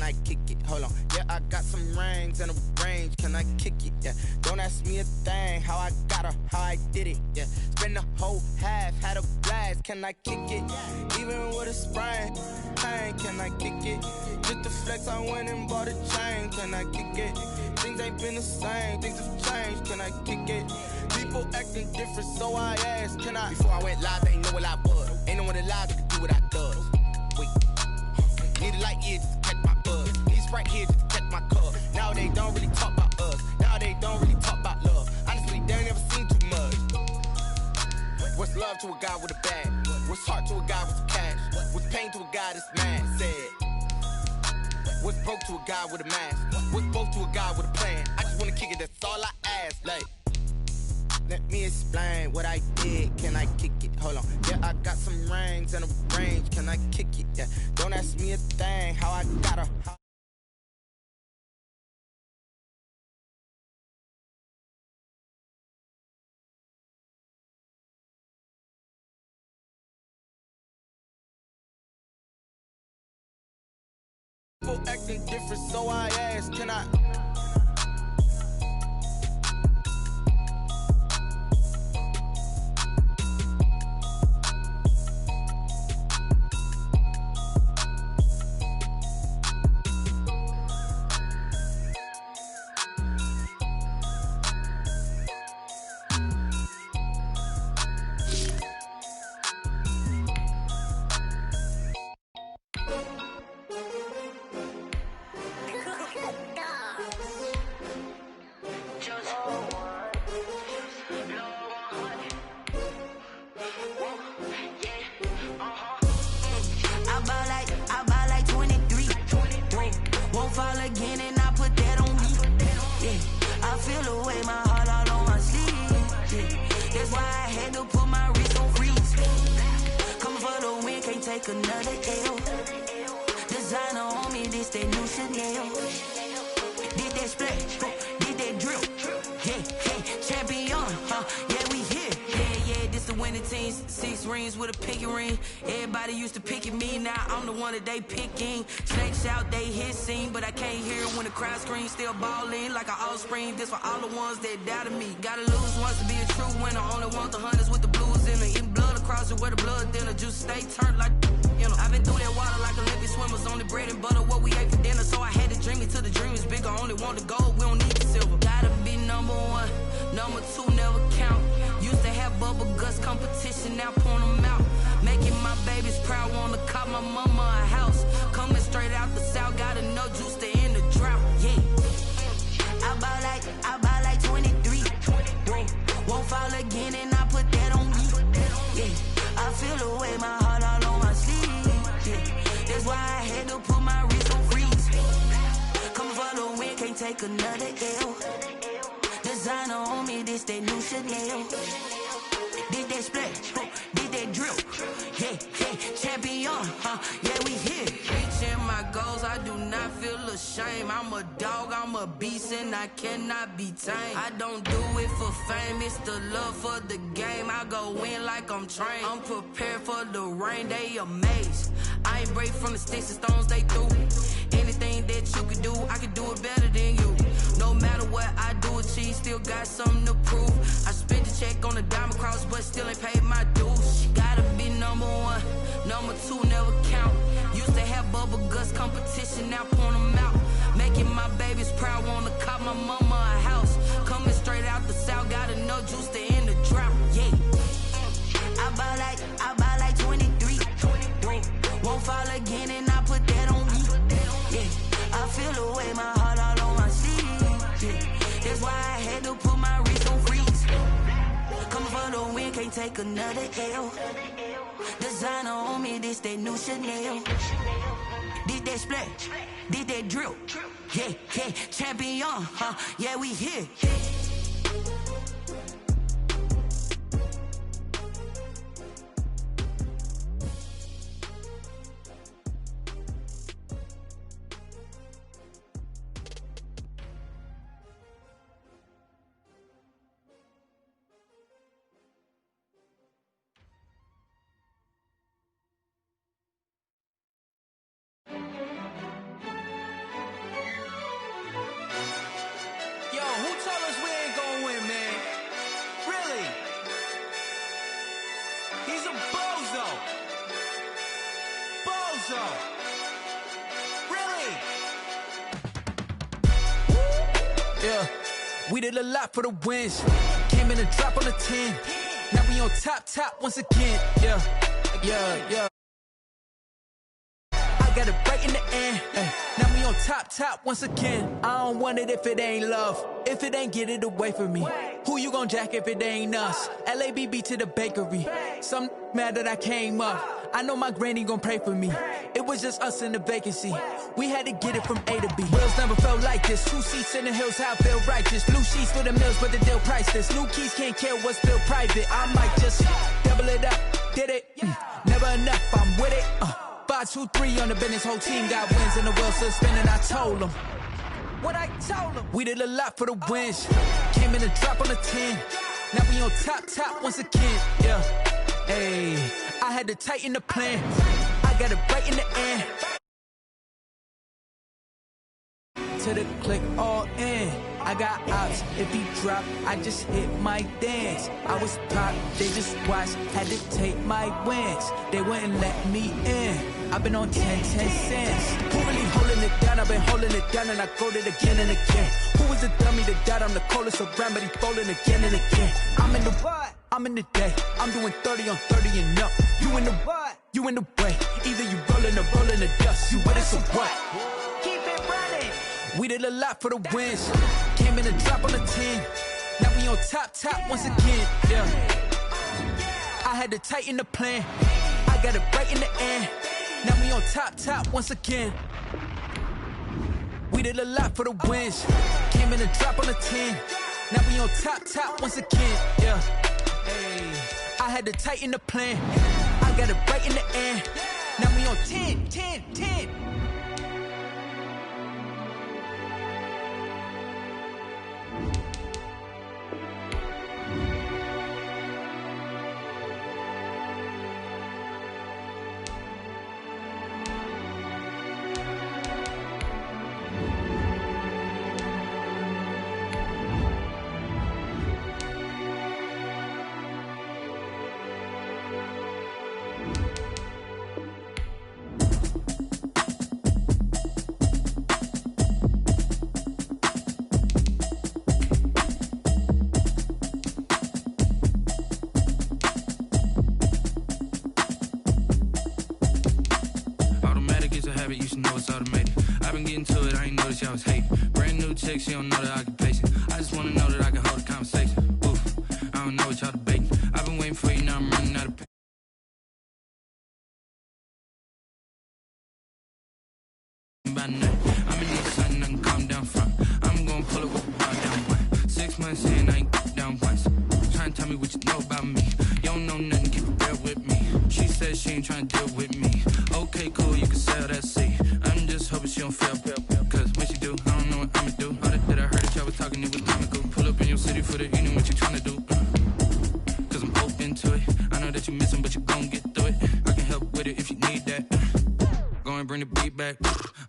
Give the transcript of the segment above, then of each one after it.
I kick it? Hold on. Yeah, I got some rings and a range. Can I kick it? Yeah. Don't ask me a thing. How I got her, how I did it. Yeah. Spend the whole half, had a blast. Can I kick it? Even with a sprain. Pain, can I kick it? Just the flex, I went and bought a chain. Can I kick it? Things ain't been the same. Things have changed. Can I kick it? People acting different, so I asked, can I? Before I went live, they ain't know what I was. Ain't no one alive that could do what I does. Wait. Need a light here just to catch my buzz. Need a Sprite here just to catch my cup. Now they don't really talk about us. Now they don't really talk about love. Honestly, they ain't never seen too much. What's love to a guy with a bag? What's heart to a guy with some cash? What's pain to a guy that's mad? Said. What's broke to a guy with a mask? What's both to a guy with a plan? I just wanna kick it, that's all I ask. Like, let me explain what I did. Can I kick it? Hold on. Yeah, I got some rings and a range. Can I kick it? Yeah. Don't ask me a thing. How I got her. People acting different, so I asked, can I? Another L. Designer on me, this that new Chanel. Did that splash, did that drill. Yeah, champion, yeah, we here. Yeah, this the winning team. 6 rings with a pinky ring. Everybody used to pick at me, now I'm the one that they picking. Snakes out, they hissing, but I can't hear it when the crowd screams. Still balling like an offspring. This for all the ones that doubted me. Gotta lose once to be a true winner. Only want the hunters with the blues in it. Eating blood across it where the blood dinner. Juice stay turned like, you know. I've been through that water like Olympic swimmers. Only bread and butter, what we ate for dinner. So I had to dream it till the dream is bigger. Only want the gold, we don't need the silver. Gotta be number 1, number 2 never count. Used to have bubble guts competition, now point them out. Making my babies proud, wanna cop my mama a house. Coming straight out the south, gotta know juice to end the drought. Yeah, I buy like 23. Whoa, won't fall again and I put that on me. Yeah, I feel the way, my heart all on my sleeve. Yeah, that's why I had to put my wrist on freeze. Coming for the win, can't take another L. Designer on me, this that new Chanel. Did that splash, did that drill. Yeah, champion, yeah, we here. Reaching my goals, I do not feel ashamed. I'm a dog, I'm a beast, and I cannot be tamed. I don't do it for fame, it's the love for the game. I go in like I'm trained. I'm prepared for the rain, they amazed. I ain't break from the sticks and stones they threw. Anything that you could do, I could do it better than you. No matter what I do, achieve, still got something to prove. I spent the check on the diamond cross, but still ain't paid my dues. Gotta be number 1, number 2 never count. Used to have bubble guts competition, now point them out. Making my babies proud, wanna cop my mama a house. Coming straight out the south, gotta know juice to end the drought. Yeah, I buy like 23. Won't fall again and I put that on me. Yeah, I feel the way, my heart all on my sleeve. Yeah, that's why I had to put my wrist on freeze. Coming for the win, can't take another L. Designer on me, this that new Chanel. Did that splash, did that drill. Yeah, champion, yeah, we here. He's a bozo. Bozo. Really? Yeah. We did a lot for the wins. Came in a drop on the 10. Now we on top once again. Yeah. I got it right in the end. Now we on top once again. I don't want it if it ain't love. If it ain't, get it away from me. Who you gon' jack if it ain't us? LABB to the bakery. Some mad that I came up. I know my granny gon' pray for me. It was just us in the vacancy. We had to get it from A to B. Wheels never felt like this. 2 seats in the hills, how I feel righteous. Blue sheets for the mills, but the deal priceless. New keys can't care what's still private. I might just double it up. Did it? Never enough, I'm with it. 5, 2, 3 on the business. Whole team got wins and the wheels still spinning. I told them what I told them. We did a lot for the wins. Came in a drop on the 10. Now we on top once again. Yeah. Hey, I had to tighten the plan. I got it right in the end. To the click all in. I got ops. If he drop, I just hit my dance. I was top, they just watched. Had to take my wins. They wouldn't let me in. I've been on 10 cents. Who really holding it down? I've been holding it down and I got it again and again. Who was the dummy that died? I'm the coldest around, but he falling again and again. I'm in the what? I'm in the day. I'm doing 30 on 30 and up. You in the what? You in the way. Either you rolling or rolling the dust. You with us or what? Keep it running. We did a lot for the wins. Came in a drop on the 10. Now we on top once again. Yeah. I had to tighten the plan. I got it right in the end. Now we on top once again. We did a lot for the wins. Came in a drop on the 10. Now we on top once again. Yeah. Hey, I had to tighten the plan. I got it right in the end. Now we on 10. You should know it's automated. I've been getting to it, I ain't noticed y'all was hating. Brand new chick, she don't know the occupation. I just wanna know that I can hold a conversation. Oof, I don't know what y'all debating. I've been waiting for you, now I'm running out of patience. I'm in need something I can calm down from. I'm gonna pull it with a bar down one. 6 months in, I ain't down once. Trying to tell me what you know about me. You don't know nothing, keep it real with me. She said she ain't trying to deal with me. Okay, cool, you can sell that seat. I'm just hoping she don't fail. Cause when she do, I don't know what I'ma do. All that I heard that y'all was talking, it was comical. Pull up in your city for the evening, what you trying to do? Cause I'm open to it. I know that you missing, but you gon' get through it. I can help with it if you need that. Go and bring the beat back.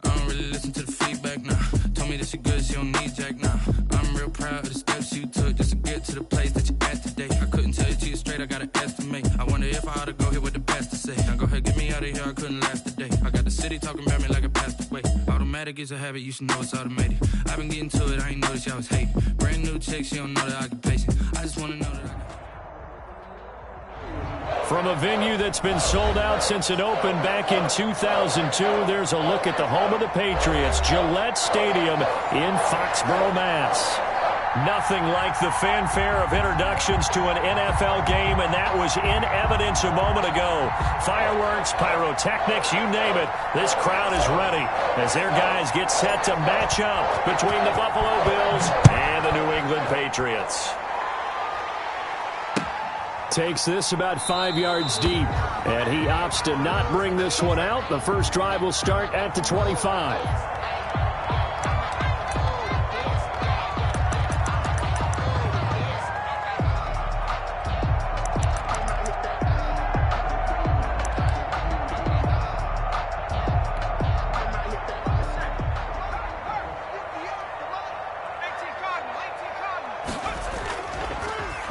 I don't really listen to the feedback, nah. Told me that she good, she don't need jack, nah. I'm real proud of the steps you took just to get to the place that you at today. I couldn't tell you to you straight, I gotta estimate. I wonder if I ought to go here with the best to say. Now go ahead, get me out of here, I couldn't last today. I got the city talking about me like I passed away. Automatic is a habit, you should know it's automated. I've been getting to it, I ain't noticed y'all was hating. Brand new chick, she don't know the occupation. I just wanna know that I can... From a venue that's been sold out since it opened back in 2002, there's a look at the home of the Patriots, Gillette Stadium in Foxborough, Mass. Nothing like the fanfare of introductions to an NFL game, and that was in evidence a moment ago. Fireworks, pyrotechnics, you name it. This crowd is ready as their guys get set to match up between the Buffalo Bills and the New England Patriots. Takes this about 5 yards deep, and he opts to not bring this one out. The first drive will start at the 25.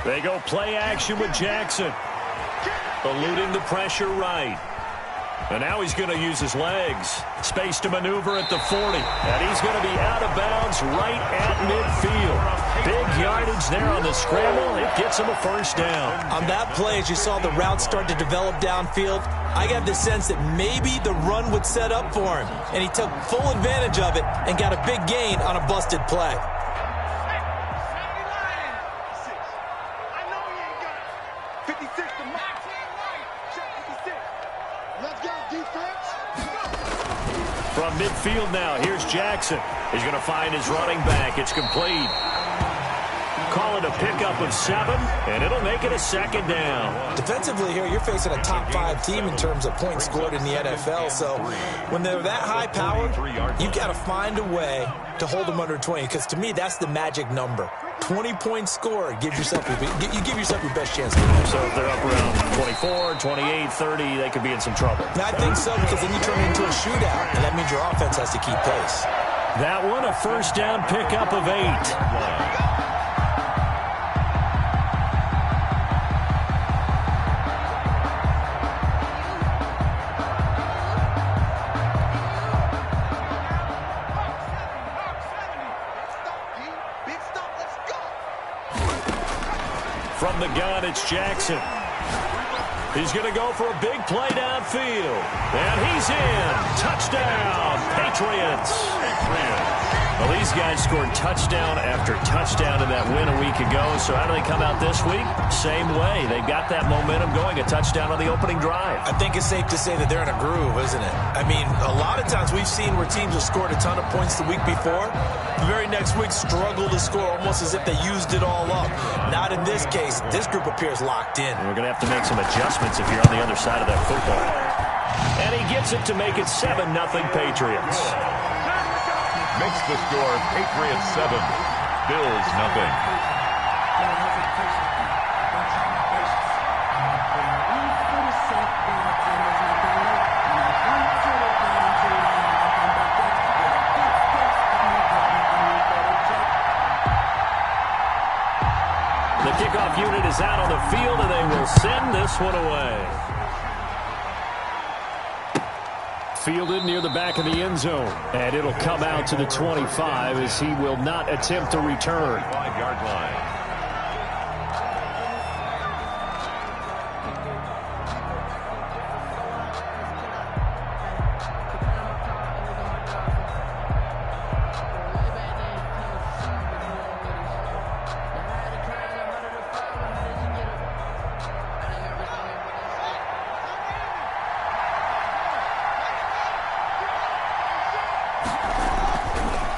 They go play action with Jackson. eluding the pressure right. And now he's going to use his legs. Space to maneuver at the 40. And he's going to be out of bounds right at midfield. Big yardage there on the scramble. It gets him a first down. On that play, as you saw the route start to develop downfield, I got the sense that maybe the run would set up for him. And he took full advantage of it and got a big gain on a busted play. From midfield now, here's Jackson. He's going to find his running back. It's complete. Call it a pickup of 7, and it'll make it a second down. Defensively here, you're facing a top 5 team in terms of points scored in the NFL. So when they're that high powered, you've got to find a way to hold them under 20. Because to me, that's the magic number. 20 points scored. You give yourself your best chance to win. So if they're up around 24, 28, 30, they could be in some trouble. And I think so, because then you turn it into a shootout, and that means your offense has to keep pace. That one, a first down pickup of 8. From the gun, it's Jackson. He's going to go for a big play downfield. And he's in. Touchdown, Patriots. Well, these guys scored touchdown after touchdown in that win a week ago. So how do they come out this week? Same way. They've got that momentum going, a touchdown on the opening drive. I think it's safe to say that they're in a groove, isn't it? I mean, a lot of times we've seen where teams have scored a ton of points the week before. The very next week struggle to score almost as if they used it all up. Not in this case. This group appears locked in. And we're going to have to make some adjustments if you're on the other side of that football. And he gets it to make it 7-0 Patriots. Makes the score Patriots 7, Bills 0. The kickoff unit is out on the field, and they will send this one away. Fielded near the back of the end zone. And it'll come out to the 25 as he will not attempt to return. 5-yard line.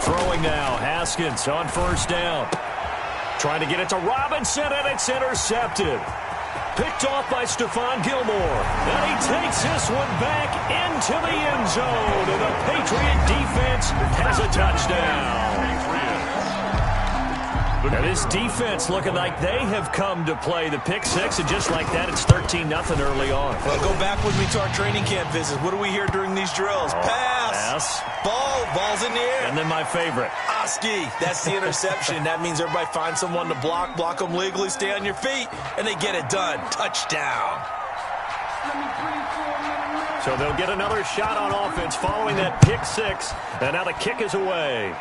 Throwing now, Haskins on first down. Trying to get it to Robinson, and it's intercepted. Picked off by Stephon Gilmore. And he takes this one back into the end zone. And the Patriot defense has a touchdown. Now this defense looking like they have come to play the pick six, and just like that, it's 13-0 early on. Well, go back with me to our training camp visits. What do we hear during these drills? Pass. Ball's in the air. And then my favorite. Oski. That's the interception. That means everybody finds someone to block them legally, stay on your feet, and they get it done. Touchdown. So they'll get another shot on offense following that pick six, and now the kick is away.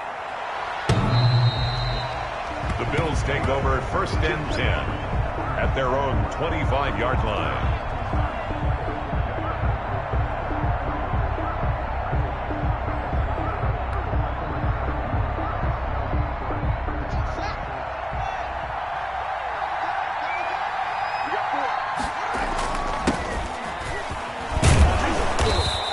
The Bills take over 1st and 10 at their own 25-yard line.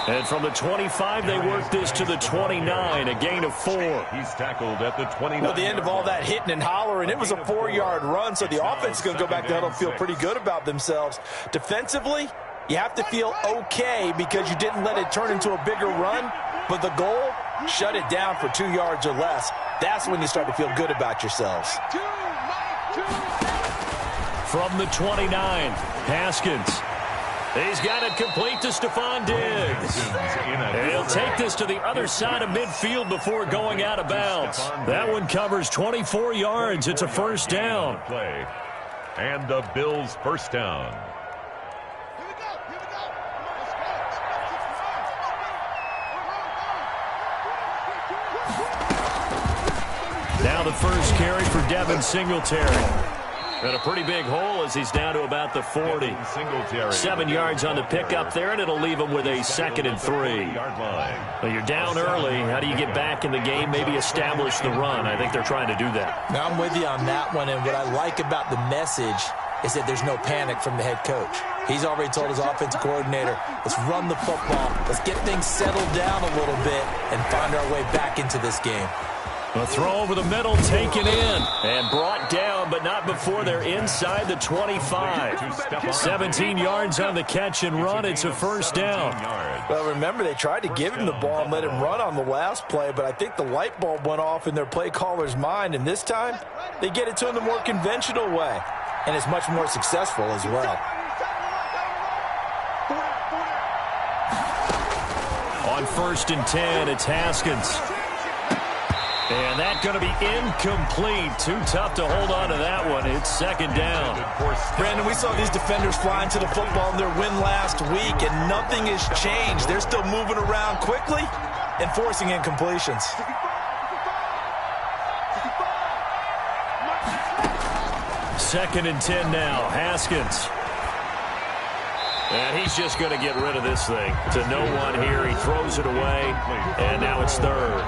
And from the 25, they work this to the 29, a gain of 4. He's tackled at the 29. At the end of all that hitting and hollering, it was a 4-yard run, so the offense is going to go back to huddle and feel pretty good about themselves. Defensively, you have to feel okay because you didn't let it turn into a bigger run, but the goal, shut it down for 2 yards or less. That's when you start to feel good about yourselves. From the 29, Haskins. He's got it complete to Stephon Diggs. And he'll take this to the other side of midfield before going out of bounds. That one covers 24 yards. It's a first down. And the Bills' first down. Now the first carry for Devin Singletary. And a pretty big hole as he's down to about the 40. 7 yards on the pickup there, and it'll leave him with a 2nd and 3. Well, you're down early. How do you get back in the game, maybe establish the run? I think they're trying to do that. Now, I'm with you on that one, and what I like about the message is that there's no panic from the head coach. He's already told his offensive coordinator, let's run the football, let's get things settled down a little bit, and find our way back into this game. A throw over the middle, taken in, and brought down, but not before they're inside the 25. 17 yards on the catch and run. It's a first down. Well, remember, they tried to give him the ball and let him run on the last play, but I think the light bulb went off in their play caller's mind, and this time they get it to him the more conventional way, and it's much more successful as well. On 1st and 10, it's Haskins. And that's going to be incomplete. Too tough to hold on to that one. It's 2nd down. Brandon, we saw these defenders flying to the football in their win last week, and nothing has changed. They're still moving around quickly and forcing incompletions. 2nd and 10 now. Haskins. And he's just going to get rid of this thing. To no one here. He throws it away, and now it's 3rd.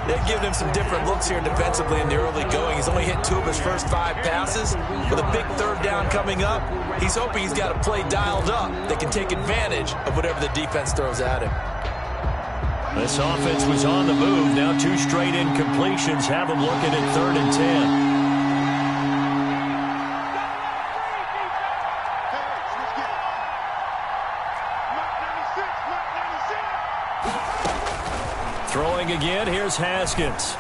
They've given him some different looks here defensively in the early going. He's only hit 2 of his first 5 passes. With a big 3rd down coming up, he's hoping he's got a play dialed up that can take advantage of whatever the defense throws at him. This offense was on the move. Now 2 straight incompletions have them looking at 3rd and 10. Throwing again, here's Haskins.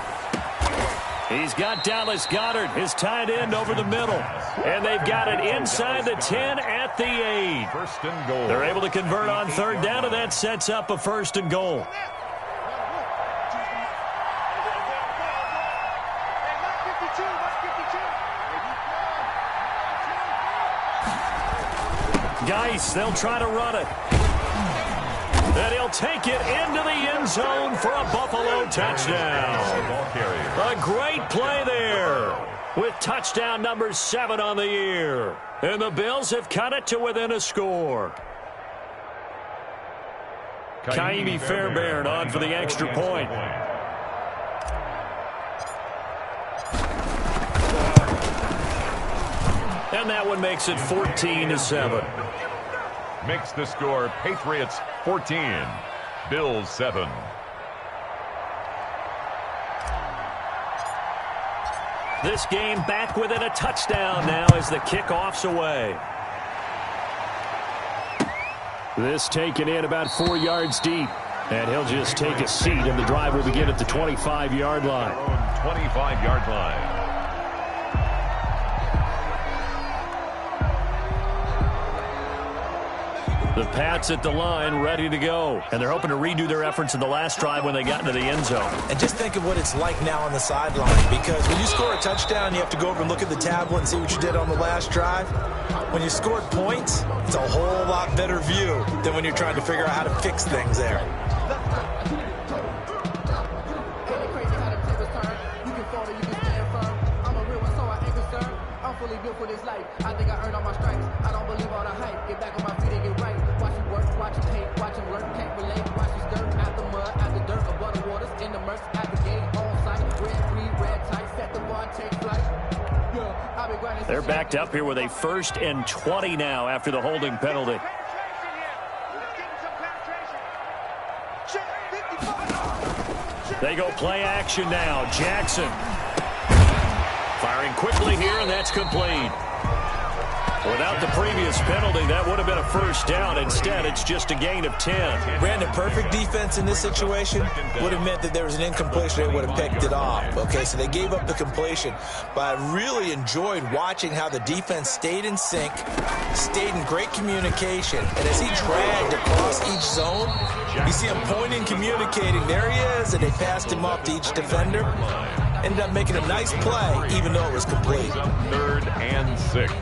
He's got Dallas Goedert, his tight end, over the middle. And they've got it inside the 10 at the 8. First and goal. They're able to convert on 3rd down, and that sets up a 1st and goal. Geis, they'll try to run it. And he'll take it into the end zone for a Buffalo touchdown. A great play there with touchdown number 7 on the year. And the Bills have cut it to within a score. Kaimi Fairbairn on for the extra point. And that one makes it 14-7. Makes the score Patriots 14, Bills 7. This game back within a touchdown now as the kickoff's away. This taken in about 4 yards deep. And he'll just take a seat, and the drive will begin at the 25-yard line. 25-yard line. The Pats at the line, ready to go. And they're hoping to redo their efforts in the last drive when they got into the end zone. And just think of what it's like now on the sideline, because when you score a touchdown, you have to go over and look at the tablet and see what you did on the last drive. When you scored points, it's a whole lot better view than when you're trying to figure out how to fix things there. For this life, I think I earned all my stripes. I don't believe all the hype. Get back on my feet and get right. Watch him work, watch him hate, watch him work, can't relate. Watch him skirt out the mud, out the dirt, above the waters, in the murks, at the gate, on site. Red, free, red, tight, set the bar, take flight. Yeah, I've been grinding. They're backed up here with a 1st and 20 now after the holding penalty. They go play action now. Jackson firing quickly here, and that's complete. Without the previous penalty, that would have been a 1st down. Instead, it's just a gain of 10. Brandon, perfect defense in this situation would have meant that there was an incompletion. They would have picked it off. Okay, so they gave up the completion. But I really enjoyed watching how the defense stayed in sync, stayed in great communication. And as he dragged across each zone, you see him pointing, communicating. There he is, and they passed him off to each defender. Ended up making a nice play, even though it was complete. 3rd and 6.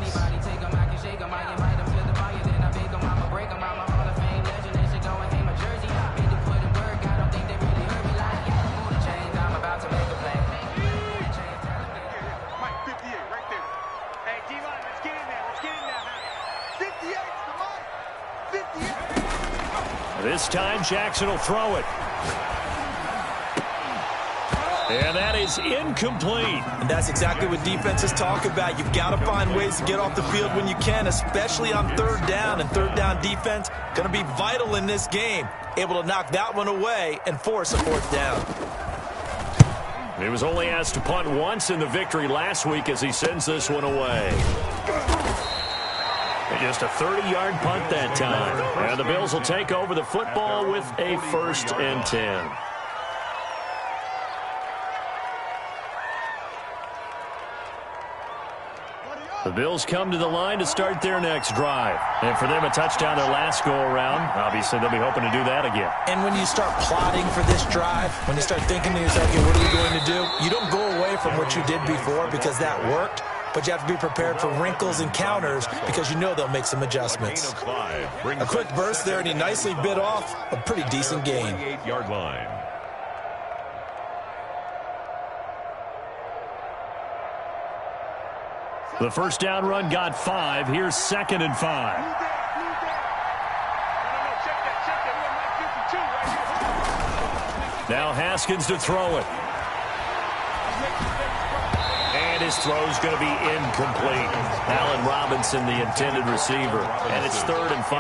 This time, Jackson will throw it. And that is incomplete. And that's exactly what defenses talk about. You've got to find ways to get off the field when you can, especially on third down. And third down defense going to be vital in this game. Able to knock that one away and force a fourth down. He was only asked to punt once in the victory last week as he sends this one away. And just a 30-yard punt that time. And the Bills will take over the football with a 1st and 10. The Bills come to the line to start their next drive. And for them, a touchdown their last go-around. Obviously, they'll be hoping to do that again. And when you start plotting for this drive, when you start thinking to yourself, okay, what are we going to do? You don't go away from what you did before because that worked. But you have to be prepared for wrinkles and counters because you know they'll make some adjustments. A quick burst there, and he nicely bit off a pretty decent gain. 8-yard line. The first down run got 5. Here's 2nd and 5. Now Haskins to throw it. And his throw's going to be incomplete. Allen Robinson, the intended receiver. And it's 3rd and 5.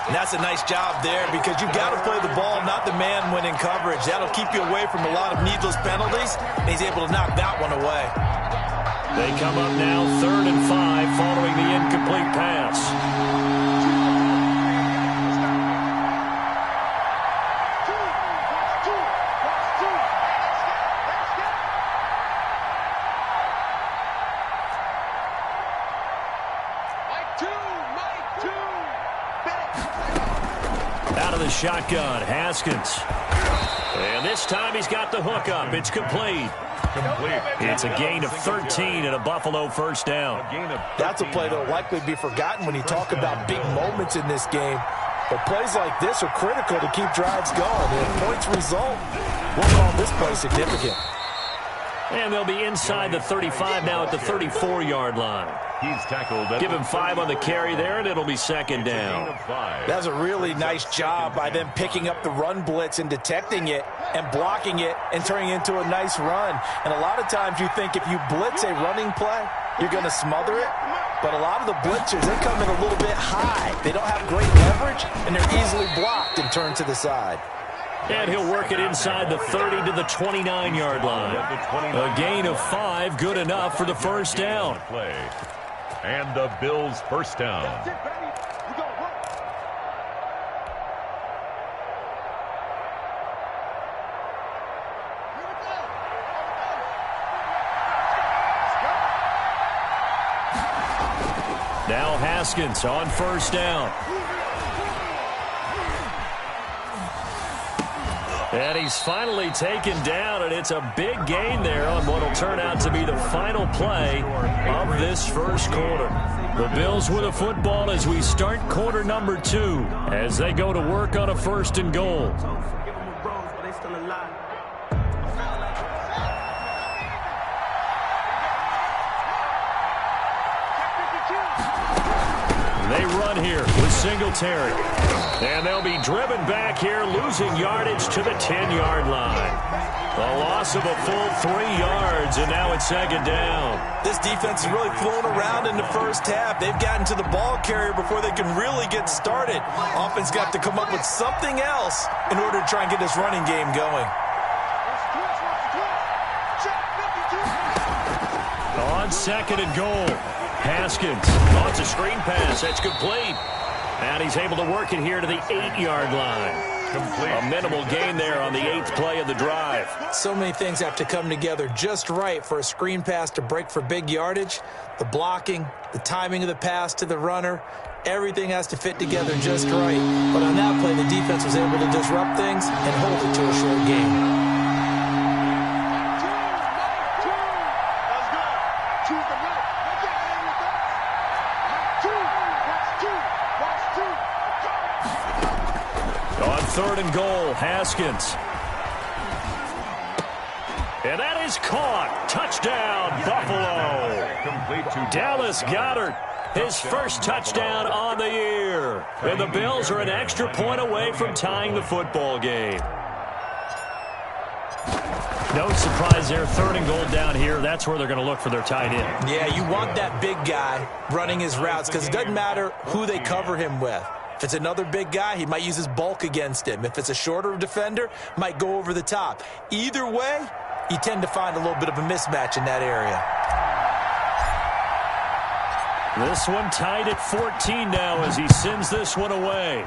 And that's a nice job there because you've got to play the ball, not the man when in coverage. That'll keep you away from a lot of needless penalties. And he's able to knock that one away. They come up now 3rd and 5 following the incomplete pass. Out of the shotgun, Haskins. And this time he's got the hook up. It's complete. It's a gain of 13 and a Buffalo first down. That's a play that will likely be forgotten when you talk about big moments in this game. But plays like this are critical to keep drives going. And if points result, we'll call this play significant. And they'll be inside the 35 now at the 34-yard line. He's tackled. Give him 5 on the carry there, and it'll be 2nd down. That's a really nice job by them picking up the run blitz and detecting it and blocking it and turning it into a nice run. And a lot of times you think if you blitz a running play, you're going to smother it. But a lot of the blitzers, they come in a little bit high. They don't have great leverage, and they're easily blocked and turned to the side. And he'll work it inside the 30 to the 29-yard line. A gain of 5, good enough for the first down. And the Bills' first down. Now Haskins on first down. And he's finally taken down, and it's a big gain there on what will turn out to be the final play of this first quarter. The Bills with a football as we start quarter number 2 as they go to work on a 1st and goal. They run here with Singletary. And they'll be driven back here, losing yardage to the 10-yard line. A loss of a full 3 yards, and now it's 2nd down. This defense has really flown around in the first half. They've gotten to the ball carrier before they can really get started. Offense got to come up with something else in order to try and get this running game going. On 2nd and goal, Haskins launches a screen pass. That's complete. And he's able to work it here to the 8-yard line. Complete. A minimal gain there on the 8th play of the drive. So many things have to come together just right for a screen pass to break for big yardage. The blocking, the timing of the pass to the runner, everything has to fit together just right. But on that play, the defense was able to disrupt things and hold it to a short game. On 3rd and goal, Haskins. And that is caught. Touchdown, Buffalo. Dallas Goedert His first touchdown on the year. And the Bills are an extra point away from tying the football game. No surprise there. 3rd and goal down here. That's where they're going to look for their tight end. Yeah, you want that big guy running his routes because it doesn't matter who they cover him with. If it's another big guy, he might use his bulk against him. If it's a shorter defender, might go over the top. Either way, you tend to find a little bit of a mismatch in that area. This one tied at 14 now as he sends this one away.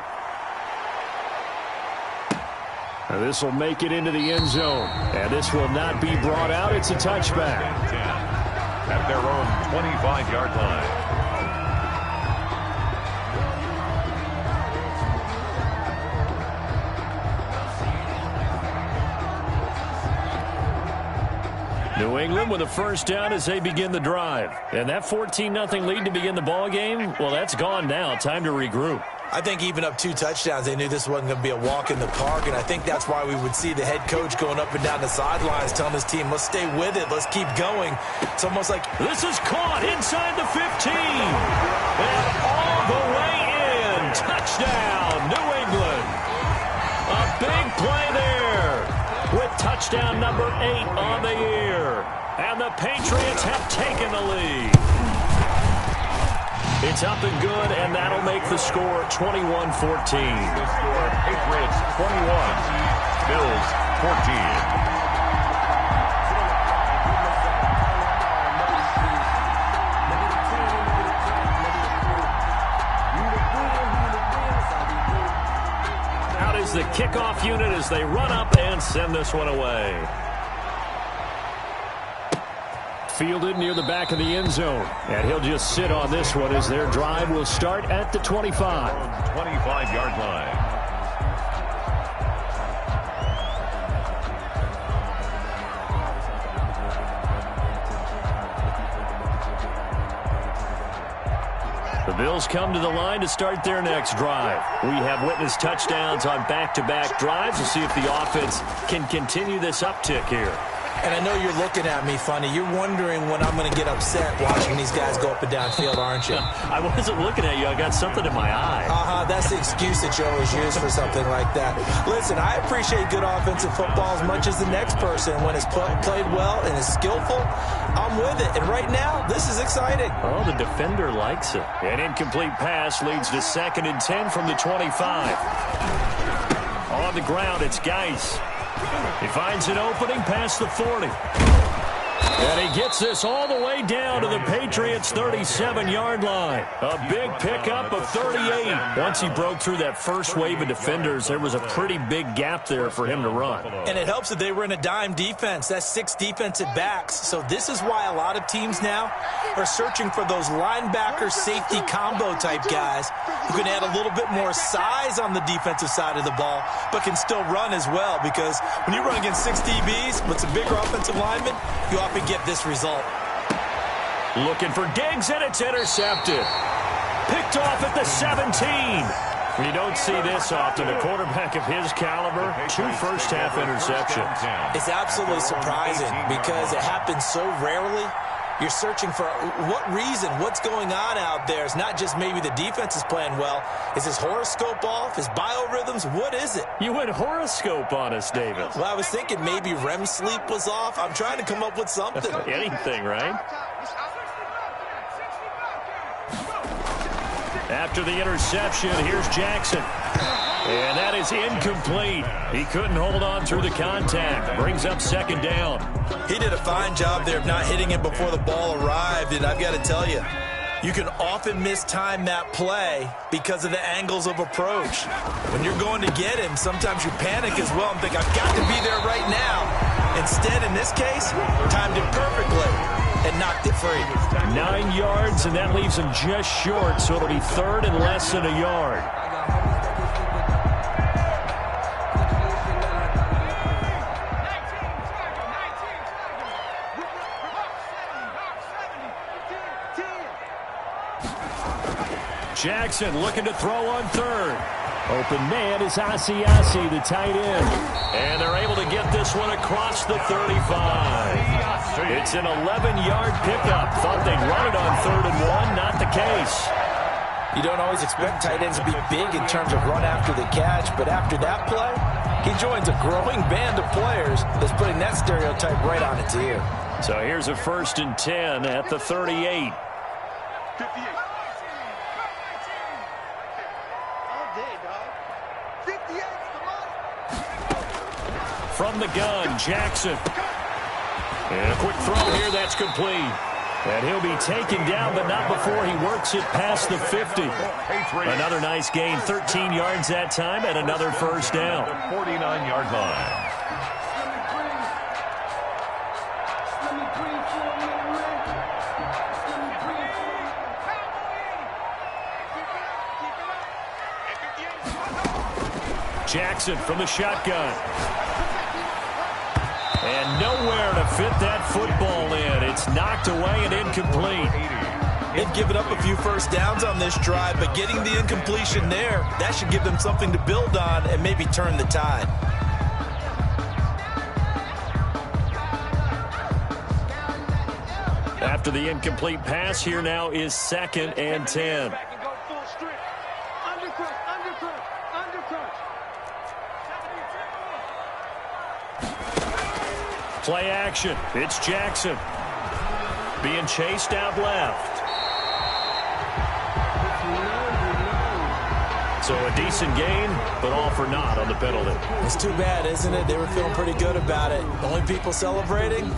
This will make it into the end zone. And this will not be brought out. It's a touchback. At their own 25-yard line. New England with a first down as they begin the drive. And that 14-0 lead to begin the ball game, well, that's gone now. Time to regroup. I think even up 2 touchdowns, they knew this wasn't going to be a walk in the park, and I think that's why we would see the head coach going up and down the sidelines telling his team, let's stay with it, let's keep going. It's almost like this is caught inside the 15, and all the way in. Touchdown, New England. A big play there with touchdown number 8 on the year, and the Patriots have taken the lead. It's up and good, and that'll make the score 21-14. The score, Patriots 21, Bills 14. Out is the kickoff unit as they run up and send this one away. Fielded near the back of the end zone. And he'll just sit on this one as their drive will start at the 25. 25-yard line. The Bills come to the line to start their next drive. We have witnessed touchdowns on back-to-back drives. We'll see if the offense can continue this uptick here. And I know you're looking at me funny. You're wondering when I'm going to get upset watching these guys go up and down field, aren't you? I wasn't looking at you. I got something in my eye. That's the excuse that you always use for something like that. Listen, I appreciate good offensive football as much as the next person. When it's played well and is skillful, I'm with it. And right now, this is exciting. Oh, the defender likes it. An incomplete pass leads to 2nd and 10 from the 25. On the ground, it's Geis. He finds an opening past the 40. And he gets this all the way down to the Patriots' 37-yard line. A big pickup of 38. Once he broke through that first wave of defenders, there was a pretty big gap there for him to run. And it helps that they were in a dime defense. That's 6 defensive backs. So this is why a lot of teams now are searching for those linebacker safety combo type guys who can add a little bit more size on the defensive side of the ball, but can still run as well. Because when you run against 6 DBs with some bigger offensive linemen, you often get this result. Looking for Diggs, and it's intercepted. Picked off at the 17. You don't see this often. A quarterback of his caliber, 2 first-half interceptions. It's absolutely surprising because it happens so rarely. You're searching for what reason, what's going on out there. It's not just maybe the defense is playing well. Is his horoscope off? His biorhythms? What is it? You went horoscope on us, David. Well, I was thinking maybe REM sleep was off. I'm trying to come up with something. Anything, right? After the interception, here's Jackson. And that is incomplete. He couldn't hold on through the contact. Brings up 2nd down. He did a fine job there of not hitting him before the ball arrived. And I've got to tell you, you can often mistime that play because of the angles of approach. When you're going to get him, sometimes you panic as well and think, I've got to be there right now. Instead, in this case, timed it perfectly and knocked it free. 9 yards, and that leaves him just short, so it'll be 3rd and less than a yard. Jackson looking to throw on 3rd. Open man is Asiasi, the tight end. And they're able to get this one across the 35. It's an 11-yard pickup. Thought they'd run it on 3rd and 1. Not the case. You don't always expect tight ends to be big in terms of run after the catch, but after that play, he joins a growing band of players that's putting that stereotype right on its ear. So here's a 1st and 10 at the 38. From the gun, Jackson. And a quick throw here, that's complete. And he'll be taken down, but not before he works it past the 50. Another nice gain, 13 yards that time, and another first down. 49-yard line. Jackson from the shotgun. And nowhere to fit that football in. It's knocked away and incomplete. They've given up a few first downs on this drive, but getting the incompletion there, that should give them something to build on and maybe turn the tide. After the incomplete pass, here now is 2nd and 10. Play action. It's Jackson. Being chased out left. So a decent gain, but all for naught on the penalty. It's too bad, isn't it? They were feeling pretty good about it. The only people celebrating,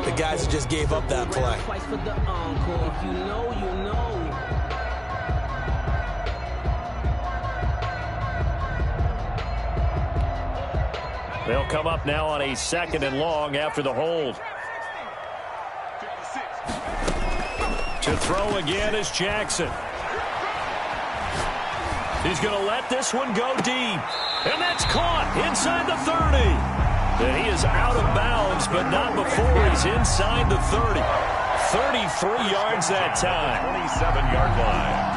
the guys who just gave up that play. They'll come up now on a 2nd and long after the hold. To throw again is Jackson. He's going to let this one go deep. And that's caught inside the 30. And he is out of bounds, but not before he's inside the 30. 33 yards that time. 27-yard line.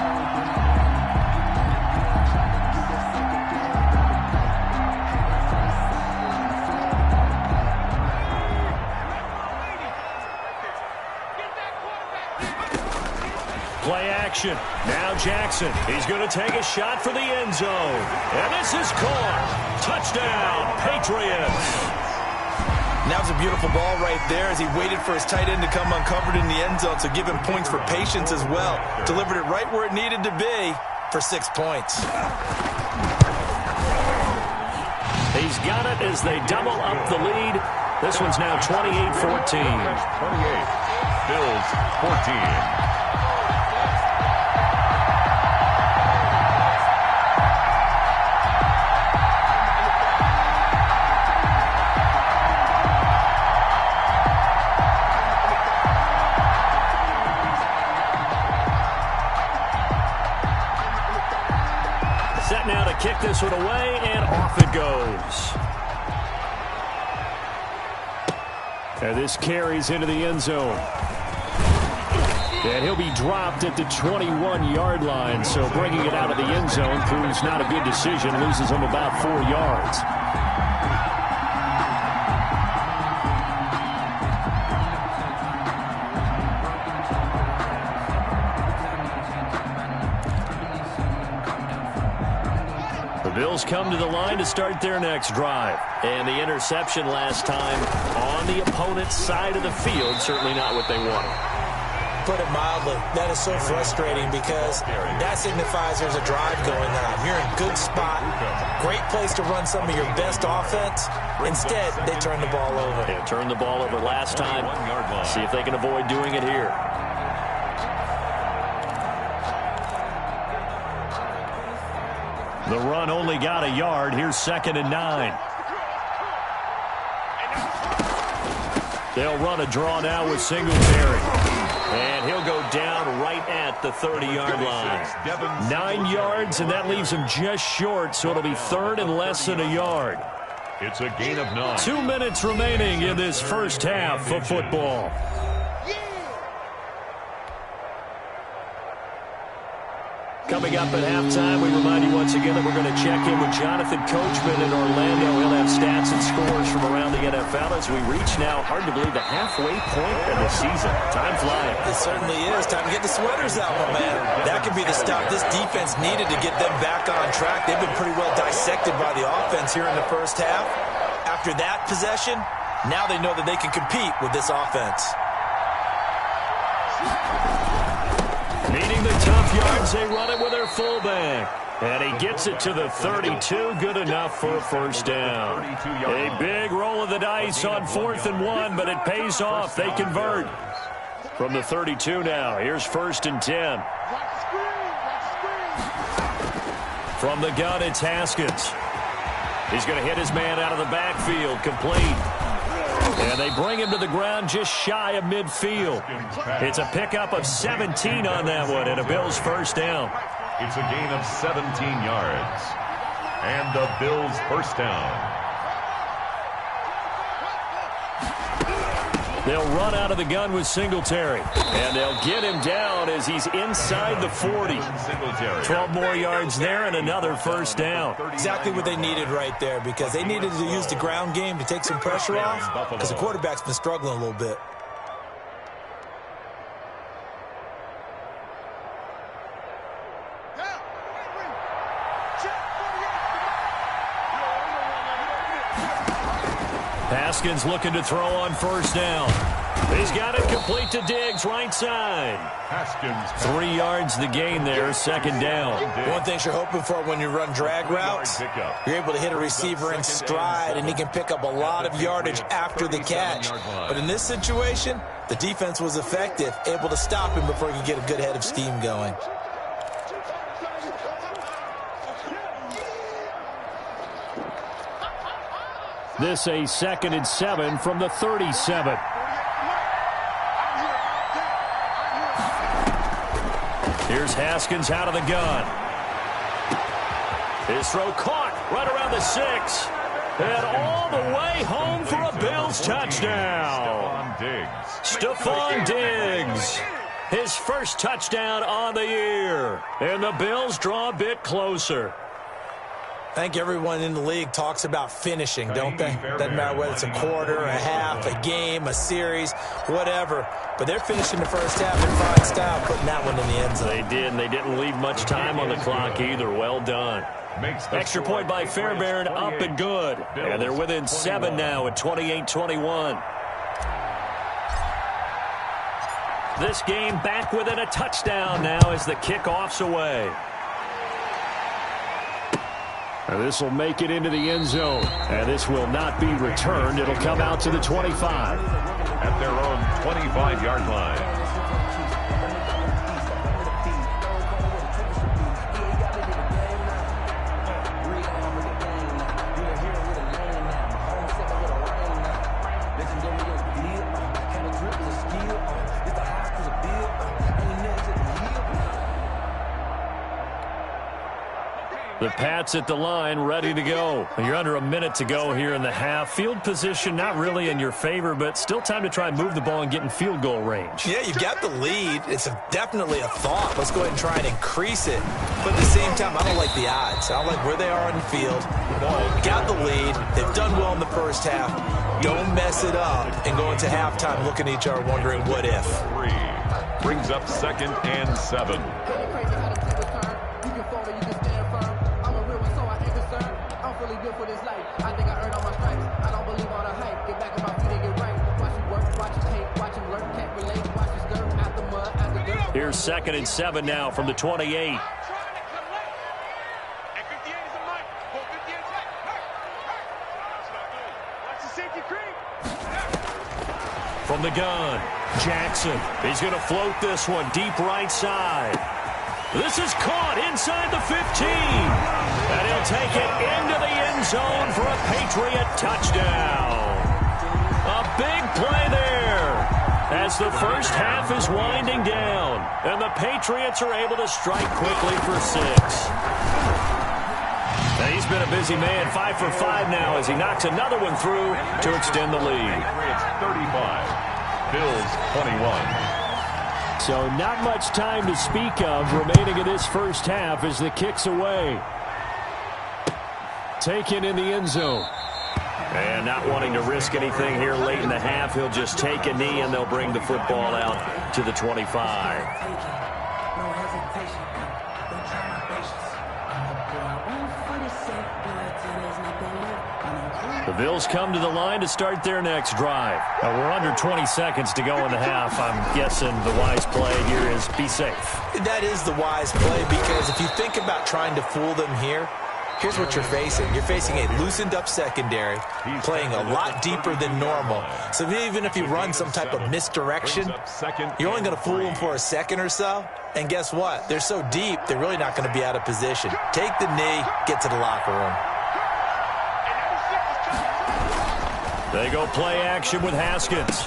Play action. Now Jackson. He's going to take a shot for the end zone. And this is caught. Touchdown, Patriots. And that was a beautiful ball right there as he waited for his tight end to come uncovered in the end zone, so give him points for patience as well. Delivered it right where it needed to be for 6 points. He's got it as they double up the lead. This one's now 28-14. 28. Bills 14. Now to kick this one away, and off it goes. And this carries into the end zone. And he'll be dropped at the 21-yard line, so bringing it out of the end zone proves not a good decision, loses him about 4 yards. Bills come to the line to start their next drive. And the interception last time on the opponent's side of the field, certainly not what they wanted. Put it mildly, that is so frustrating because that signifies there's a drive going on. You're in a good spot, great place to run some of your best offense. Instead, they turn the ball over. They turned the ball over last time. See if they can avoid doing it here. The run only got a yard. Here's 2nd and 9. They'll run a draw now with Singletary. And he'll go down right at the 30-yard line. 9 yards, and that leaves him just short, so it'll be 3rd and less than a yard. It's a gain of 9. 2 minutes remaining in this first half of football. Coming up at halftime, we remind you once again that we're going to check in with Jonathan Coachman in Orlando. He'll have stats and scores from around the NFL as we reach now, hard to believe, the halfway point of the season. Time flying. It certainly is. Time to get the sweaters out, my man. That could be the stuff this defense needed to get them back on track. They've been pretty well dissected by the offense here in the first half. After that possession, now they know that they can compete with this offense. Needing the tough yards, they run it with their fullback. And he gets it to the 32. Good enough for a first down. A big roll of the dice on 4th and 1, but it pays off. They convert. From the 32 now, here's 1st and 10. From the gun, it's Haskins. He's going to hit his man out of the backfield, complete. And they bring him to the ground just shy of midfield. It's a pickup of 17 on that one and a Bills first down. It's a gain of 17 yards. And the Bills first down. They'll run out of the gun with Singletary. And they'll get him down as he's inside the 40. 12 more yards there and another first down. Exactly what they needed right there, because they needed to use the ground game to take some pressure off, because the quarterback's been struggling a little bit. Haskins looking to throw on first down. He's got it complete to Diggs, right side. Haskins. 3 yards the gain there, second down. One thing you're hoping for when you run drag routes, you're able to hit a receiver in stride, and he can pick up a lot of yardage after the catch. But in this situation, the defense was effective, able to stop him before he could get a good head of steam going. This a 2nd and 7 from the 37. Here's Haskins out of the gun. His throw caught right around the 6. And all the way home for a Bills touchdown. Stephon Diggs. His first touchdown on the year. And the Bills draw a bit closer. I think everyone in the league talks about finishing, don't they? Doesn't matter whether it's a quarter, a half, a game, a series, whatever. But they're finishing the first half in fine style, putting that one in the end zone. They did, and they didn't leave much time on the clock either. Well done. Extra point by Fairbairn, up and good. And they're within 7 now at 28-21. This game back within a touchdown now as the kickoff's away. And this will make it into the end zone. And this will not be returned. It'll come out to the 25. At their own 25-yard line. The Pats at the line, ready to go. You're under a minute to go here in the half. Field position not really in your favor, but still time to try and move the ball and get in field goal range. Yeah, you've got the lead. It's definitely a thought. Let's go ahead and try and increase it. But at the same time, I don't like the odds. I don't like where they are on the field. Got the lead. They've done well in the first half. Don't mess it up and go into halftime looking at each other wondering what if. 3 brings up 2nd and 7. Here's 2nd and 7 now from the 28. From the gun, Jackson. He's going to float this one deep right side. This is caught inside the 15. And he'll take it into the end zone for a Patriot touchdown. A big play there as the first half is winding down. And the Patriots are able to strike quickly for 6. And he's been a busy man, 5 for 5 now as he knocks another one through to extend the lead. Patriots 35, Bills 21. So not much time to speak of remaining in this first half as the kick's away. Taken in the end zone. And not wanting to risk anything here late in the half, he'll just take a knee and they'll bring the football out to the 25. The Bills come to the line to start their next drive. We're under 20 seconds to go in the half. I'm guessing the wise play here is be safe. That is the wise play, because if you think about trying to fool them here, here's what you're facing. You're facing a loosened-up secondary, playing a lot deeper than normal. So even if you run some type of misdirection, you're only going to fool them for a second or so. And guess what? They're so deep, they're really not going to be out of position. Take the knee, get to the locker room. They go play action with Haskins.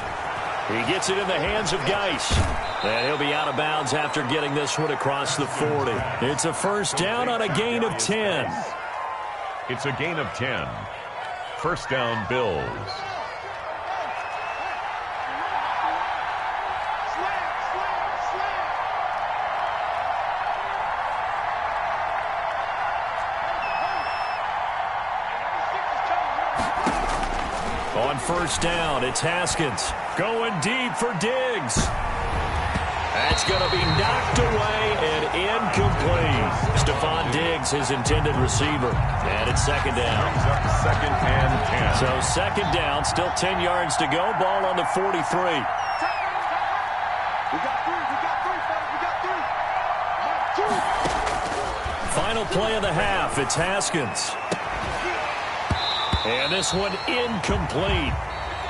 He gets it in the hands of Geis. And he'll be out of bounds after getting this one across the 40. It's a first down on a gain of 10. It's a gain of 10. First down, Bills. On first down, it's Haskins going deep for Diggs. That's going to be knocked away and incomplete. Stephon Diggs, his intended receiver. And it's second down. Second and 10. So second down, still 10 yards to go. Ball on the 43. Final play of the half, it's Haskins. And this one incomplete.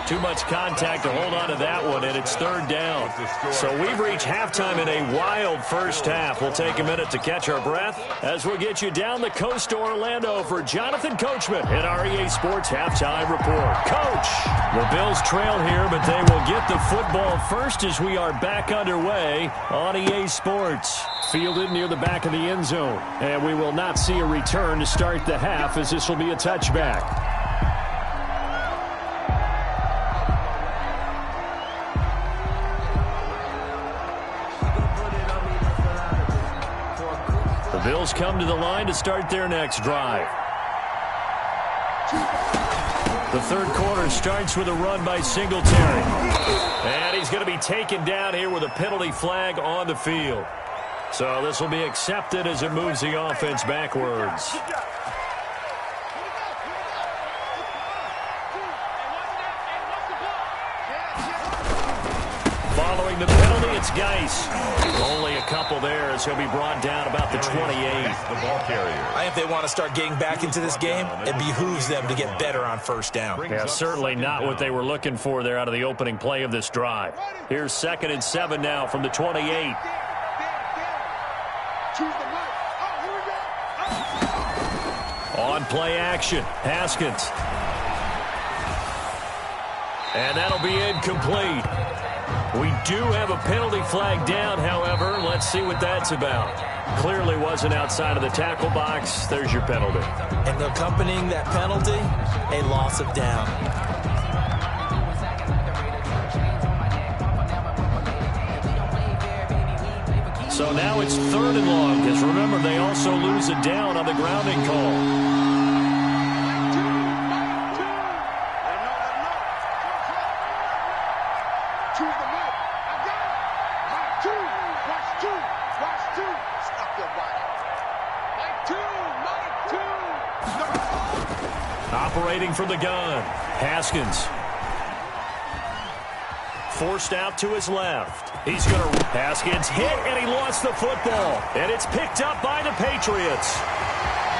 Too much contact to hold on to that one, and it's third down. So we've reached halftime in a wild first half. We'll take a minute to catch our breath as we'll get you down the coast to Orlando for Jonathan Coachman at REA Sports Halftime Report. Coach, the Bills trail here, but they will get the football first as we are back underway on EA Sports. Fielded near the back of the end zone, and we will not see a return to start the half as this will be a touchback. The Bills come to the line to start their next drive. The third quarter starts with a run by Singletary. And he's going to be taken down here with a penalty flag on the field. So this will be accepted as it moves the offense backwards. Following the penalty, it's Geis. Only a couple there as he'll be brought down about the 28. The ball carrier. I think if they want to start getting back into this game, it behooves them to get better on first down. Yeah, certainly not what they were looking for there out of the opening play of this drive. Here's 2nd and 7 now from the 28. On play action, Haskins. And that'll be incomplete. We do have a penalty flag down, however. Let's see what that's about. Clearly wasn't outside of the tackle box. There's your penalty. And accompanying that penalty, a loss of down. So now it's 3rd and long, because remember, they also lose a down on the grounding call. Operating from the gun, Haskins. Forced out to his left. He's going to... Haskins hit, and he lost the football. And it's picked up by the Patriots.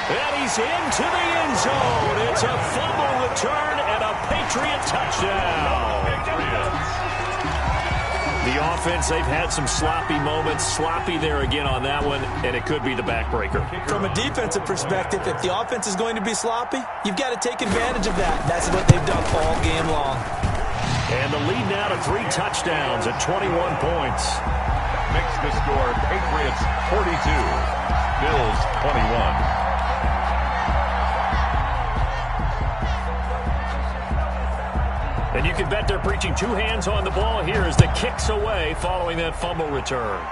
And he's into the end zone. It's a fumble return and a Patriot touchdown. The offense, they've had some sloppy moments. Sloppy there again on that one, and it could be the backbreaker. From a defensive perspective, if the offense is going to be sloppy, you've got to take advantage of that. That's what they've done all game long. And the lead now to 3 touchdowns at 21 points. Makes the score Patriots 42, Bills 21. And you can bet they're preaching two hands on the ball here as the kick's away following that fumble return.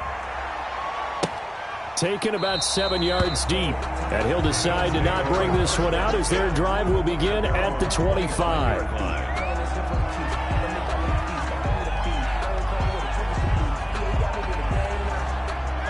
Taken about 7 yards deep. And he'll decide to not bring this one out as their drive will begin at the 25.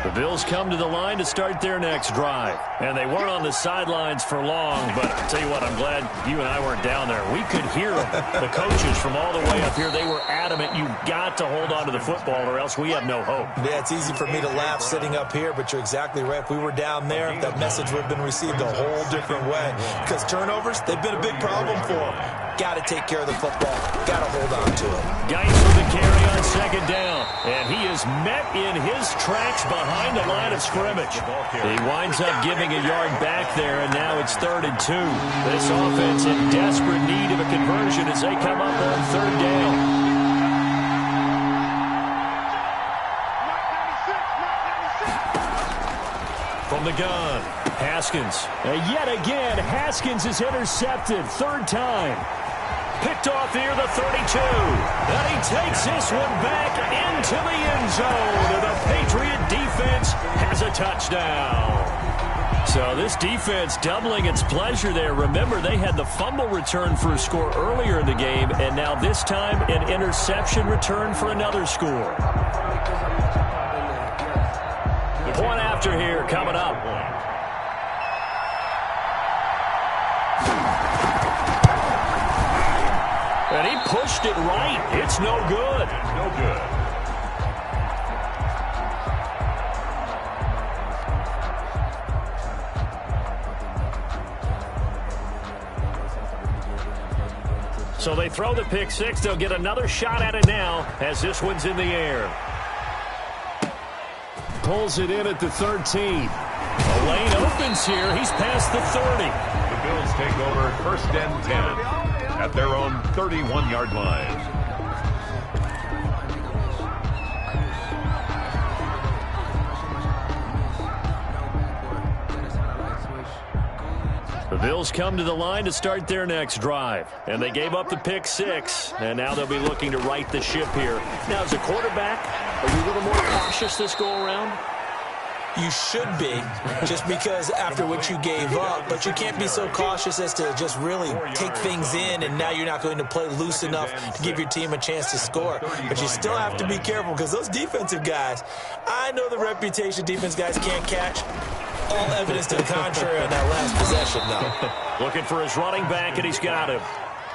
The Bills come to the line to start their next drive. And they weren't on the sidelines for long, but I'll tell you what, I'm glad you and I weren't down there. We could hear them. The coaches from all the way up here, they were adamant, you've got to hold on to the football or else we have no hope. Yeah, it's easy for me to laugh sitting up here, but you're exactly right. If we were down there, that message would have been received a whole different way. Because turnovers, they've been a big problem for them. Got to take care of the football. Got to hold on to it. Geis with the carry on second down. And he is met in his tracks behind the line of scrimmage. He winds up giving a yard back there, and now it's 3rd and 2. This offense in desperate need of a conversion as they come up on 3rd down. From the gun, Haskins. Yet again, Haskins is intercepted. 3rd time. Picked off near the 32. And he takes this one back into the end zone. And the Patriot defense has a touchdown. So this defense doubling its pleasure there. Remember, they had the fumble return for a score earlier in the game, and now this time an interception return for another score. Point after here coming up. And he pushed it right. It's no good. No good. So they throw the pick six. They'll get another shot at it now as this one's in the air. Pulls it in at the 13. A lane opens here. He's past the 30. The Bills take over 1st and 10 at their own 31-yard line. The Bills come to the line to start their next drive. And they gave up the pick six. And now they'll be looking to right the ship here. Now, as a quarterback, are you a little more cautious this go-around? You should be, just because after what you gave up, but you can't be so cautious as to just really take things in, and now you're not going to play loose enough to give your team a chance to score. But you still have to be careful because those defensive guys, I know the reputation defense guys can't catch. All evidence to the contrary on that last possession, though. Looking for his running back, and he's got him.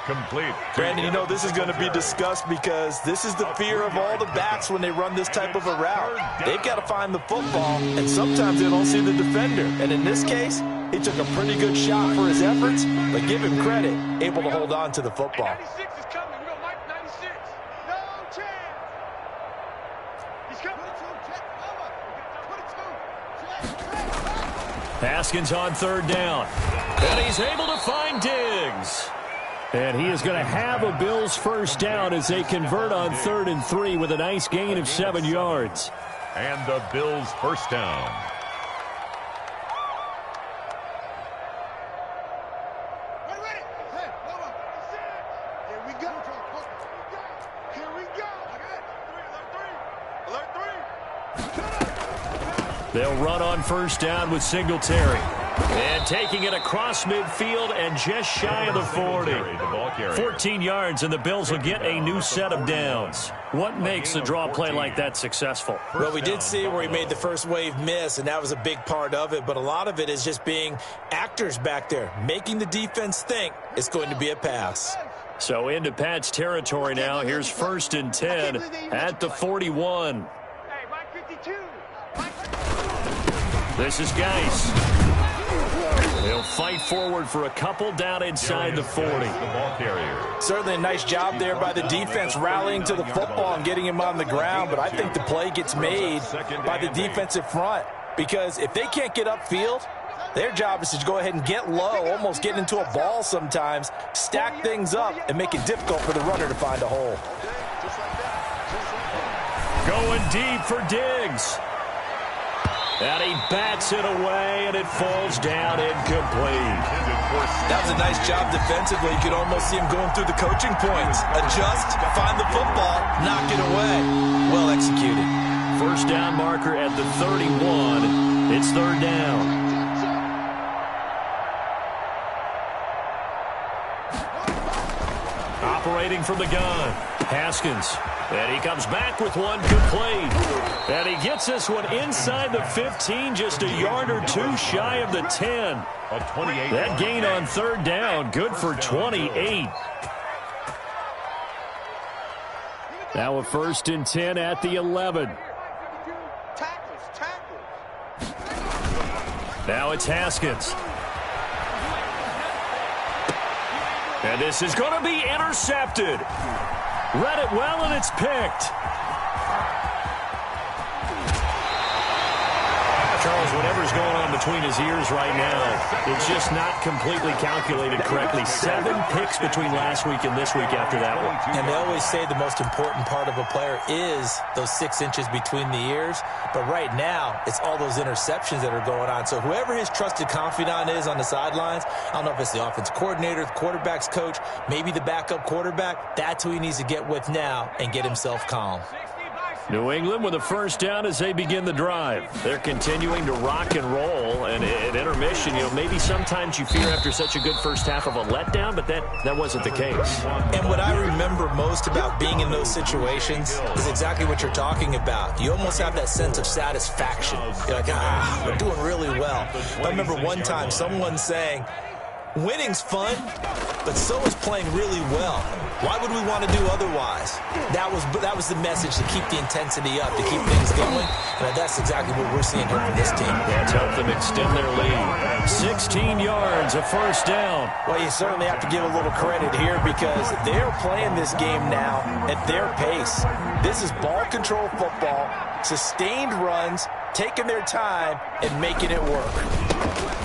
Complete. Brandon, you know this is going to be discussed because this is the fear of all the backs when they run this type of a route. They've got to find the football, and sometimes they don't see the defender. And in this case, he took a pretty good shot for his efforts, but give him credit, able to hold on to the football. 96 is coming. We go Mike 96. No chance. He's coming. 22. Haskins on 3rd down. And he's able to find Diggs. And he is going to have a Bills 1st down as they convert on 3rd and 3 with a nice gain of 7 yards. And the Bills 1st down. Here we go. Here we go. Alert 3. They'll run on 1st down with Singletary. And taking it across midfield and just shy of the 40. 14 yards, and the Bills will get a new set of downs. What makes a draw play like that successful? Well, we did see where he made the first wave miss, and that was a big part of it. But a lot of it is just being actors back there, making the defense think it's going to be a pass. So into Pat's territory now. Here's 1st and 10 at the 41. Hey, Mike 52. This is Geis. They'll fight forward for a couple down inside the 40. Certainly a nice job there by the defense rallying to the football and getting him on the ground, but I think the play gets made by the defensive front because if they can't get upfield, their job is to go ahead and get low, almost get into a ball sometimes, stack things up, and make it difficult for the runner to find a hole. Going deep for Diggs. And he bats it away, and it falls down incomplete. That was a nice job defensively. You could almost see him going through the coaching points. Adjust, find the football, knock it away. Well executed. First down marker at the 31. It's third down. Operating from the gun, Haskins. And he comes back with one complete. And he gets this one inside the 15, just a yard or two shy of the 10. That gain on third down, good for 28. Now a 1st and 10 at the 11. Now it's Haskins. And this is going to be intercepted. Read it well, and it's picked. Charles, whatever's going on between his ears right now, it's just not completely calculated correctly. 7 picks between last week and this week after that one. And they always say the most important part of a player is those 6 inches between the ears. But right now, it's all those interceptions that are going on. So whoever his trusted confidant is on the sidelines, I don't know if it's the offense coordinator, the quarterback's coach, maybe the backup quarterback, that's who he needs to get with now and get himself calm. New England with a first down as they begin the drive. They're continuing to rock and roll, and at intermission, maybe sometimes you fear after such a good first half of a letdown, but that wasn't the case. And what I remember most about being in those situations is exactly what you're talking about. You almost have that sense of satisfaction. You're like, we're doing really well. I remember one time someone saying, winning's fun, but so is playing really well. Why would we want to do otherwise? That was the message, to keep the intensity up, to keep things going. And that's exactly what we're seeing here from this team. Let's help them extend their lead. 16 yards, a first down. Well, you certainly have to give a little credit here because they're playing this game now at their pace. This is ball control football, sustained runs, taking their time and making it work.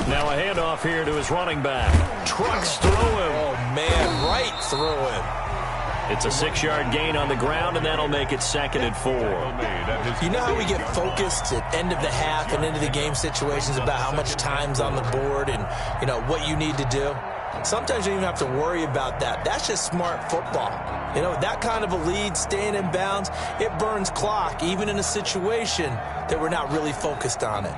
Now a handoff here to his running back. Trucks through him. Oh, man, right through him. It's a 6-yard gain on the ground, and that'll make it 2nd and 4. You know how we get focused at end of the half and into the game situations about how much time's on the board and, what you need to do? Sometimes you don't even have to worry about that. That's just smart football. That kind of a lead, staying in bounds, it burns clock, even in a situation that we're not really focused on it.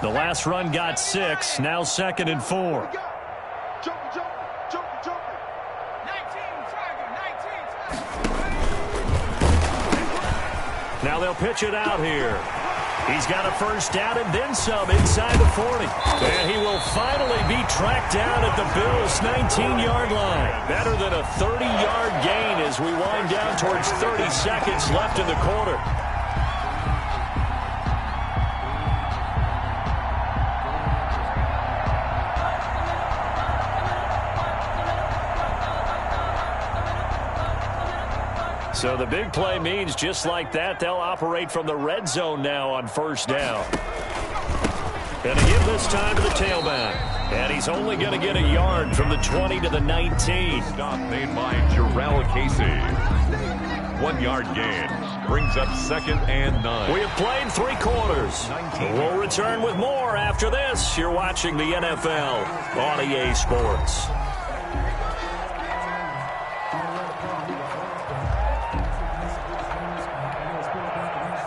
The last run got 6, now 2nd and 4. Now they'll pitch it out here. He's got a first down and then some inside the 40. And he will finally be tracked down at the Bills' 19-yard line. Better than a 30-yard gain as we wind down towards 30 seconds left in the quarter. So the big play means just like that, they'll operate from the red zone now on first down. And to give this time to the tailback. And he's only going to get a yard from the 20 to the 19. Stop made by Jarrell Casey. 1-yard gain. Brings up 2nd and 9. We have played 3 quarters. We'll return with more after this. You're watching the NFL on EA Sports.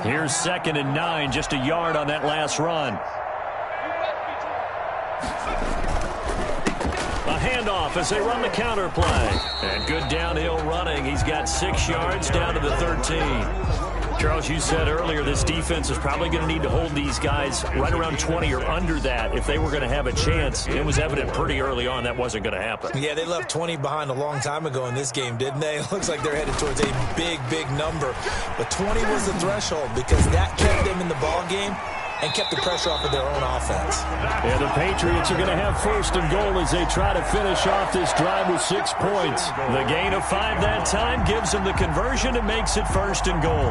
Here's 2nd and 9, just a yard on that last run. A handoff as they run the counter play. And good downhill running. He's got 6 yards down to the 13. Charles, you said earlier this defense is probably going to need to hold these guys right around 20 or under that if they were going to have a chance. It was evident pretty early on that wasn't going to happen. Yeah, they left 20 behind a long time ago in this game, didn't they? It looks like they're headed towards a big, big number. But 20 was the threshold because that kept them in the ball game and kept the pressure off of their own offense. Yeah, the Patriots are going to have 1st and goal as they try to finish off this drive with 6 points. The gain of 5 that time gives them the conversion and makes it 1st and goal.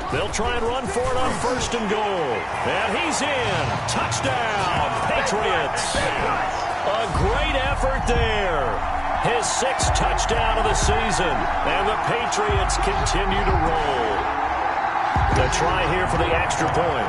They'll try and run for it on 1st and goal. And he's in. Touchdown, Patriots. A great effort there. His 6th touchdown of the season. And the Patriots continue to roll. The A try here for the extra point.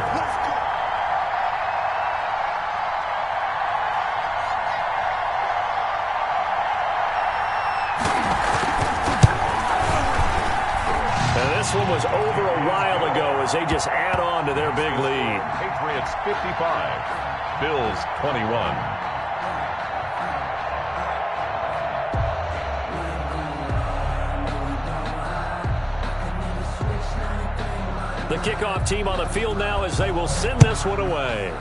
This one was over a while ago as they just add on to their big lead. Patriots 55, Bills 21. The kickoff team on the field now as they will send this one away.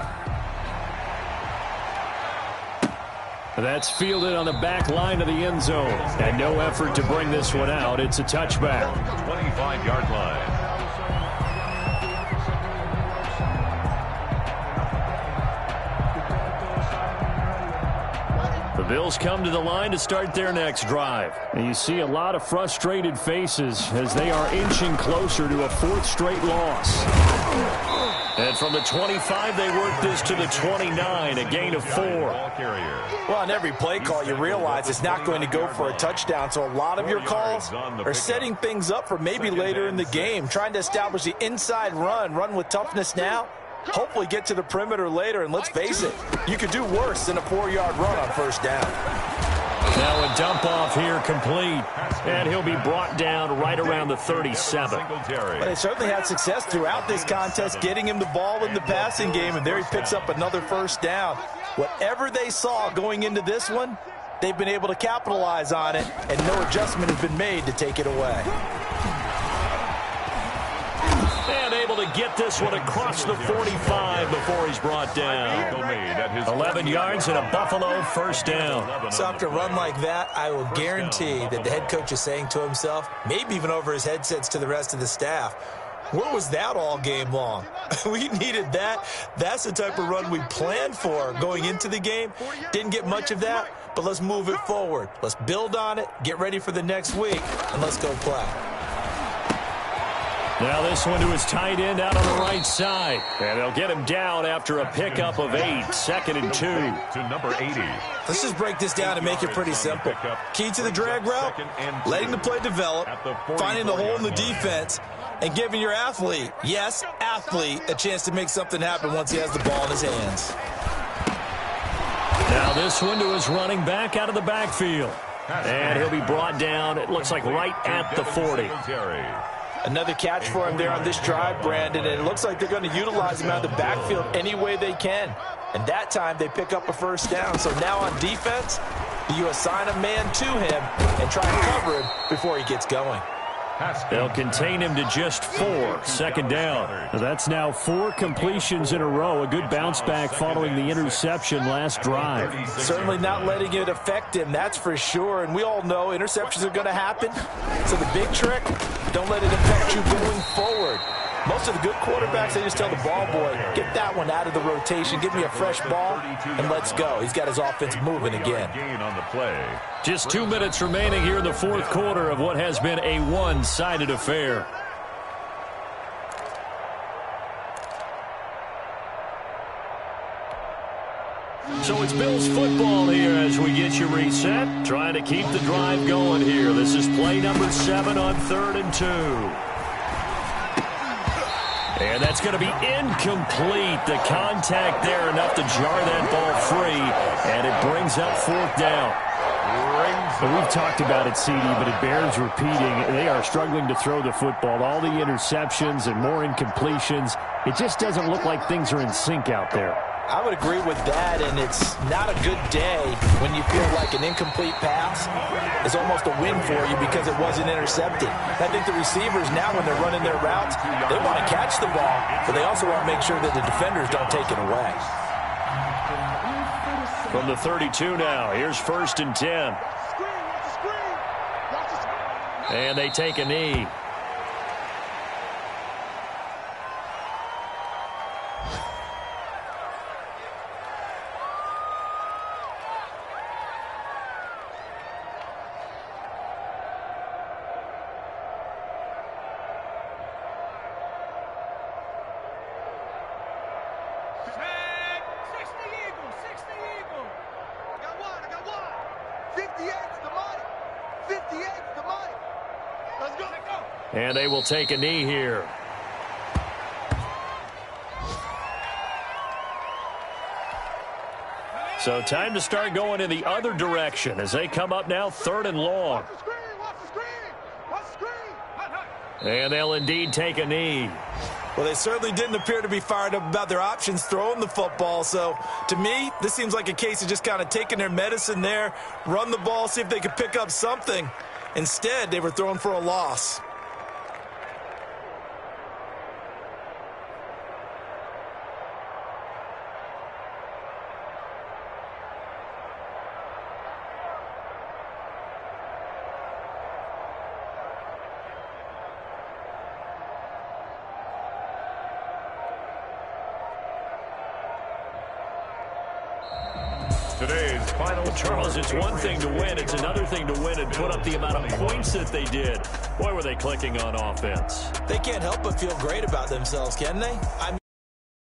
That's fielded on the back line of the end zone. And no effort to bring this one out. It's a touchback. 25-yard line. The Bills come to the line to start their next drive. And you see a lot of frustrated faces as they are inching closer to a fourth straight loss. And from the 25, they work this to the 29, a gain of 4. Well, on every play call, you realize it's not going to go for a touchdown, so a lot of your calls are setting things up for maybe later in the game, trying to establish the inside run with toughness now, hopefully get to the perimeter later, and let's face it, you could do worse than a 4-yard run on first down. Now a dump off here complete, and he'll be brought down right around the 37. But they certainly had success throughout this contest, getting him the ball in the passing game, and there he picks up another first down. Whatever they saw going into this one, they've been able to capitalize on it, and no adjustment has been made to take it away. And able to get this one across the 45 before he's brought down. 11 yards and a Buffalo first down. So after a run like that, I will guarantee that the head coach is saying to himself, maybe even over his headsets to the rest of the staff, where was that all game long? We needed that. That's the type of run we planned for going into the game. Didn't get much of that, but let's move it forward. Let's build on it, get ready for the next week, and let's go play. Now this one to his tight end out on the right side. And they'll get him down after a pickup of 8, 2nd and 2. To number 80. Let's just break this down and make it pretty simple. Key to the drag route, letting the play develop, finding the hole in the defense, and giving your athlete, yes, athlete, a chance to make something happen once he has the ball in his hands. Now this one to his running back out of the backfield. And he'll be brought down, it looks like right at the 40. Another catch for him there on this drive, Brandon, and it looks like they're going to utilize him out of the backfield any way they can. And that time they pick up a first down. So now on defense, you assign a man to him and try and cover him before he gets going. They'll contain him to just 4, 2nd down. That's now 4 completions in a row. A good bounce back following the interception last drive. Certainly not letting it affect him, that's for sure. And we all know interceptions are going to happen. So the big trick, don't let it affect you going forward. Most of the good quarterbacks, they just tell the ball boy, get that one out of the rotation, give me a fresh ball, and let's go. He's got his offense moving again. Just 2 minutes remaining here in the fourth quarter of what has been a one-sided affair. So it's Bills football here as we get you reset. Trying to keep the drive going here. This is play number 7 on 3rd and 2. And that's going to be incomplete. The contact there enough to jar that ball free. And it brings up 4th down. And we've talked about it, CD, but it bears repeating. They are struggling to throw the football. All the interceptions and more incompletions. It just doesn't look like things are in sync out there. I would agree with that, and it's not a good day when you feel like an incomplete pass is almost a win for you because it wasn't intercepted. I think the receivers now, when they're running their routes, they want to catch the ball, but they also want to make sure that the defenders don't take it away. From the 32 now, here's 1st and 10. And they take a knee. And they will take a knee here. So time to start going in the other direction as they come up now 3rd and long. And they'll indeed take a knee. Well, they certainly didn't appear to be fired up about their options throwing the football. So, to me, this seems like a case of just kind of taking their medicine there, run the ball, see if they could pick up something. Instead, they were throwing for a loss. Today's final Charles, it's one thing to win. It's another thing to win and put up the amount of points that they did. Boy, were they clicking on offense. They can't help but feel great about themselves, can they? I